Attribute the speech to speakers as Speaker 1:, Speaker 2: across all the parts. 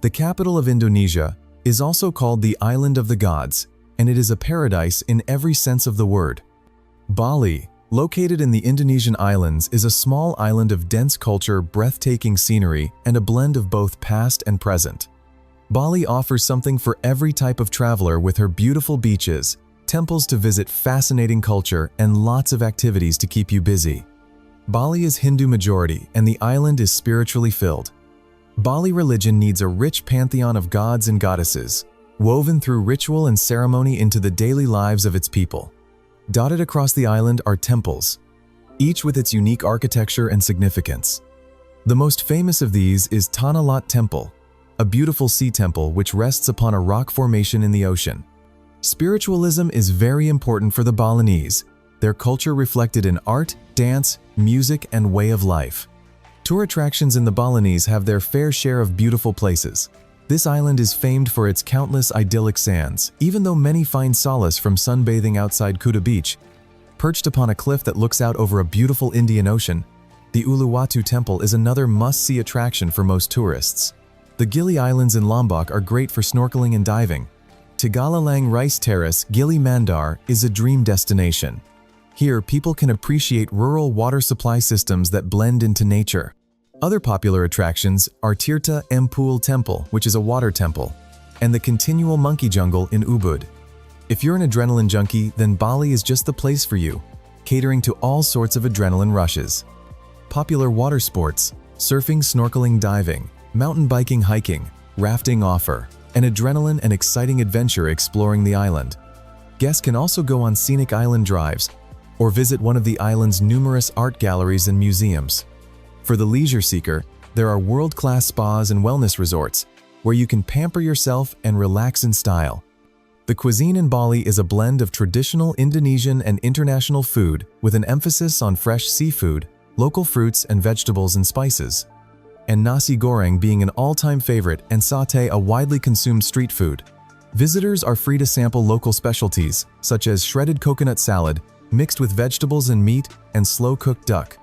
Speaker 1: The capital of Indonesia is also called the Island of the Gods, and it is a paradise in every sense of the word. Bali, located in the Indonesian islands, is a small island of dense culture, breathtaking scenery, and a blend of both past and present. Bali offers something for every type of traveler with her beautiful beaches, temples to visit, fascinating culture, and lots of activities to keep you busy. Bali is Hindu majority, and the island is spiritually filled. Bali religion needs a rich pantheon of gods and goddesses, woven through ritual and ceremony into the daily lives of its people. Dotted across the island are temples, each with its unique architecture and significance. The most famous of these is Tanah Lot Temple, a beautiful sea temple which rests upon a rock formation in the ocean. Spiritualism is very important for the Balinese, their culture reflected in art, dance, music, and way of life. Tour attractions in the Balinese have their fair share of beautiful places. This island is famed for its countless idyllic sands, even though many find solace from sunbathing outside Kuta Beach. Perched upon a cliff that looks out over a beautiful Indian Ocean, the Uluwatu Temple is another must-see attraction for most tourists. The Gili Islands in Lombok are great for snorkeling and diving. Tegalalang Rice Terrace, Gili Mandar, is a dream destination. Here, people can appreciate rural water supply systems that blend into nature. Other popular attractions are Tirta Empul Temple, which is a water temple, and the continual monkey jungle in Ubud. If you're an adrenaline junkie, then Bali is just the place for you, catering to all sorts of adrenaline rushes. Popular water sports, surfing, snorkeling, diving, mountain biking, hiking, rafting offer an adrenaline and exciting adventure exploring the island. Guests can also go on scenic island drives or visit one of the island's numerous art galleries and museums. For the leisure seeker, there are world-class spas and wellness resorts where you can pamper yourself and relax in style. The cuisine in Bali is a blend of traditional Indonesian and international food with an emphasis on fresh seafood, local fruits and vegetables and spices, and nasi goreng being an all-time favorite and satay a widely consumed street food. Visitors are free to sample local specialties such as shredded coconut salad mixed with vegetables and meat and slow-cooked duck.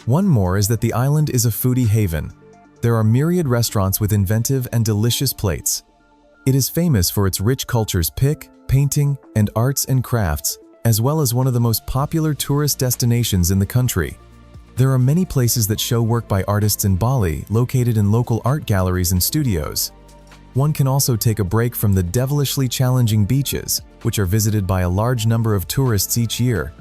Speaker 1: One more is that the island is a foodie haven. There are myriad restaurants with inventive and delicious plates. It is famous for its rich cultures, painting, and arts and crafts, as well as one of the most popular tourist destinations in the country. There are many places that show work by artists in Bali, located in local art galleries and studios. One can also take a break from the devilishly challenging beaches, which are visited by a large number of tourists each year,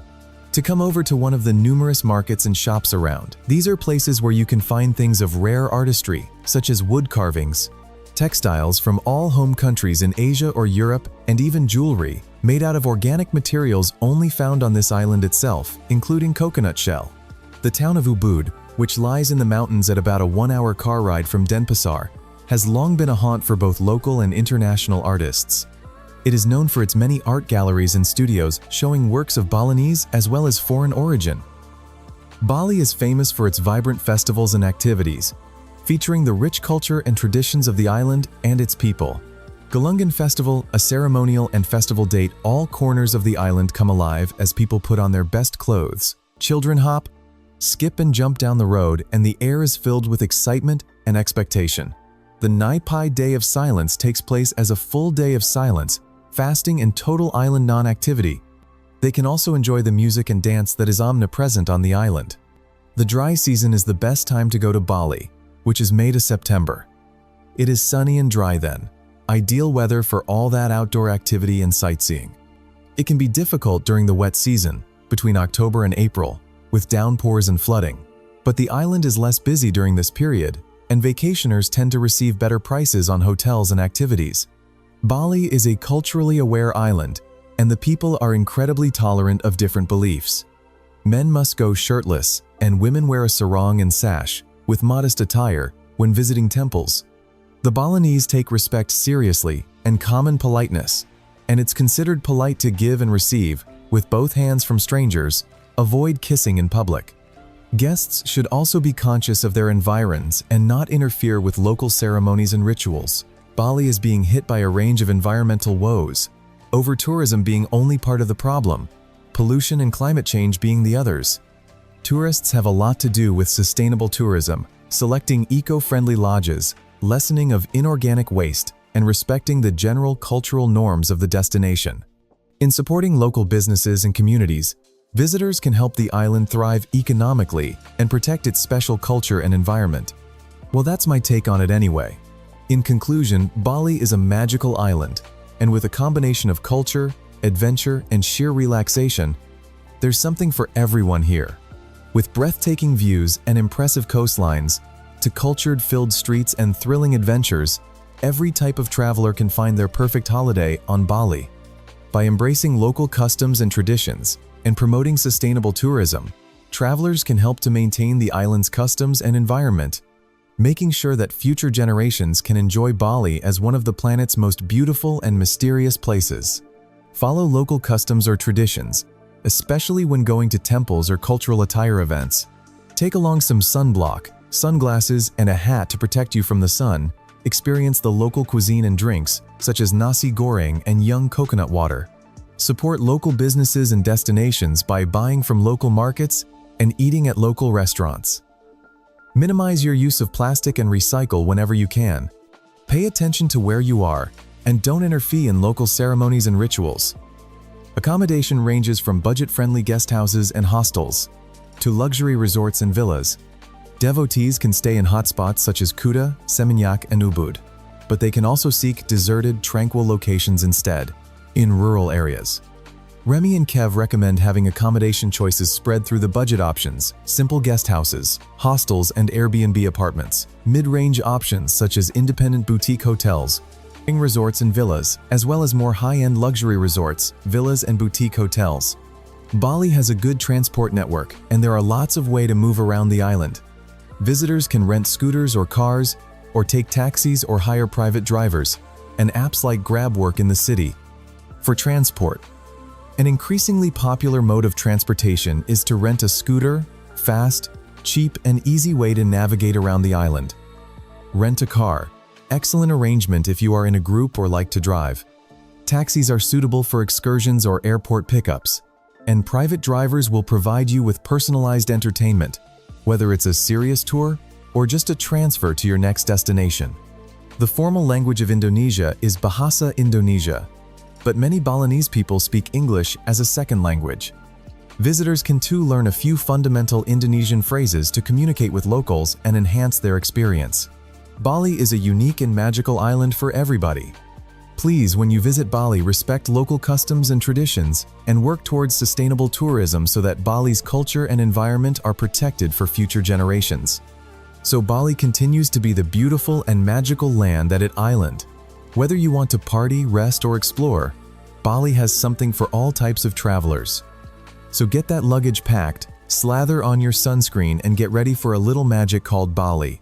Speaker 1: to come over to one of the numerous markets and shops around. These are places where you can find things of rare artistry, such as wood carvings, textiles from all home countries in Asia or Europe, and even jewelry made out of organic materials only found on this island itself, including coconut shell. The town of Ubud, which lies in the mountains at about a 1-hour car ride from Denpasar, has long been a haunt for both local and international artists. It is known for its many art galleries and studios showing works of Balinese as well as foreign origin. Bali is famous for its vibrant festivals and activities, featuring the rich culture and traditions of the island and its people. Galungan Festival, a ceremonial and festival date, all corners of the island come alive as people put on their best clothes. Children hop, skip and jump down the road, and the air is filled with excitement and expectation. The Nai Day of Silence takes place as a full day of silence, fasting and total island non-activity. They can also enjoy the music and dance that is omnipresent on the island. The dry season is the best time to go to Bali, which is May to September. It is sunny and dry then, ideal weather for all that outdoor activity and sightseeing. It can be difficult during the wet season, between October and April, with downpours and flooding, but the island is less busy during this period, and vacationers tend to receive better prices on hotels and activities. Bali is a culturally aware island, and the people are incredibly tolerant of different beliefs. Men must go shirtless, and women wear a sarong and sash, with modest attire, when visiting temples. The Balinese take respect seriously and common politeness, and it's considered polite to give and receive, with both hands from strangers. Avoid kissing in public. Guests should also be conscious of their environs and not interfere with local ceremonies and rituals. Bali is being hit by a range of environmental woes, over-tourism being only part of the problem, pollution and climate change being the others. Tourists have a lot to do with sustainable tourism, selecting eco-friendly lodges, lessening of inorganic waste, and respecting the general cultural norms of the destination. In supporting local businesses and communities, visitors can help the island thrive economically and protect its special culture and environment. Well, that's my take on it anyway. In conclusion, Bali is a magical island, and with a combination of culture, adventure, and sheer relaxation, there's something for everyone here. With breathtaking views and impressive coastlines, to cultured-filled streets and thrilling adventures, every type of traveler can find their perfect holiday on Bali. By embracing local customs and traditions and promoting sustainable tourism, travelers can help to maintain the island's customs and environment, making sure that future generations can enjoy Bali as one of the planet's most beautiful and mysterious places. Follow local customs or traditions, especially when going to temples or cultural attire events. Take along some sunblock, sunglasses, and a hat to protect you from the sun. Experience the local cuisine and drinks, such as nasi goreng and young coconut water. Support local businesses and destinations by buying from local markets and eating at local restaurants. Minimize your use of plastic and recycle whenever you can. Pay attention to where you are and don't interfere in local ceremonies and rituals. Accommodation ranges from budget-friendly guesthouses and hostels to luxury resorts and villas. Devotees can stay in hotspots such as Kuta, Seminyak, and Ubud, but they can also seek deserted, tranquil locations instead, in rural areas. Remy and Kev recommend having accommodation choices spread through the budget options, simple guest houses, hostels, and Airbnb apartments, mid-range options such as independent boutique hotels, resorts and villas, as well as more high-end luxury resorts, villas, and boutique hotels. Bali has a good transport network, and there are lots of ways to move around the island. Visitors can rent scooters or cars, or take taxis or hire private drivers, and apps like Grab work in the city. For transport, an increasingly popular mode of transportation is to rent a scooter, fast, cheap, and easy way to navigate around the island. Rent a car. Excellent arrangement if you are in a group or like to drive. Taxis are suitable for excursions or airport pickups, and private drivers will provide you with personalized entertainment, whether it's a serious tour or just a transfer to your next destination. The formal language of Indonesia is Bahasa Indonesia, but many Balinese people speak English as a second language. Visitors can too learn a few fundamental Indonesian phrases to communicate with locals and enhance their experience. Bali is a unique and magical island for everybody. Please, when you visit Bali, respect local customs and traditions and work towards sustainable tourism so that Bali's culture and environment are protected for future generations. So Bali continues to be the beautiful and magical land that it island. Whether you want to party, rest, or explore, Bali has something for all types of travelers. So get that luggage packed, slather on your sunscreen, and get ready for a little magic called Bali.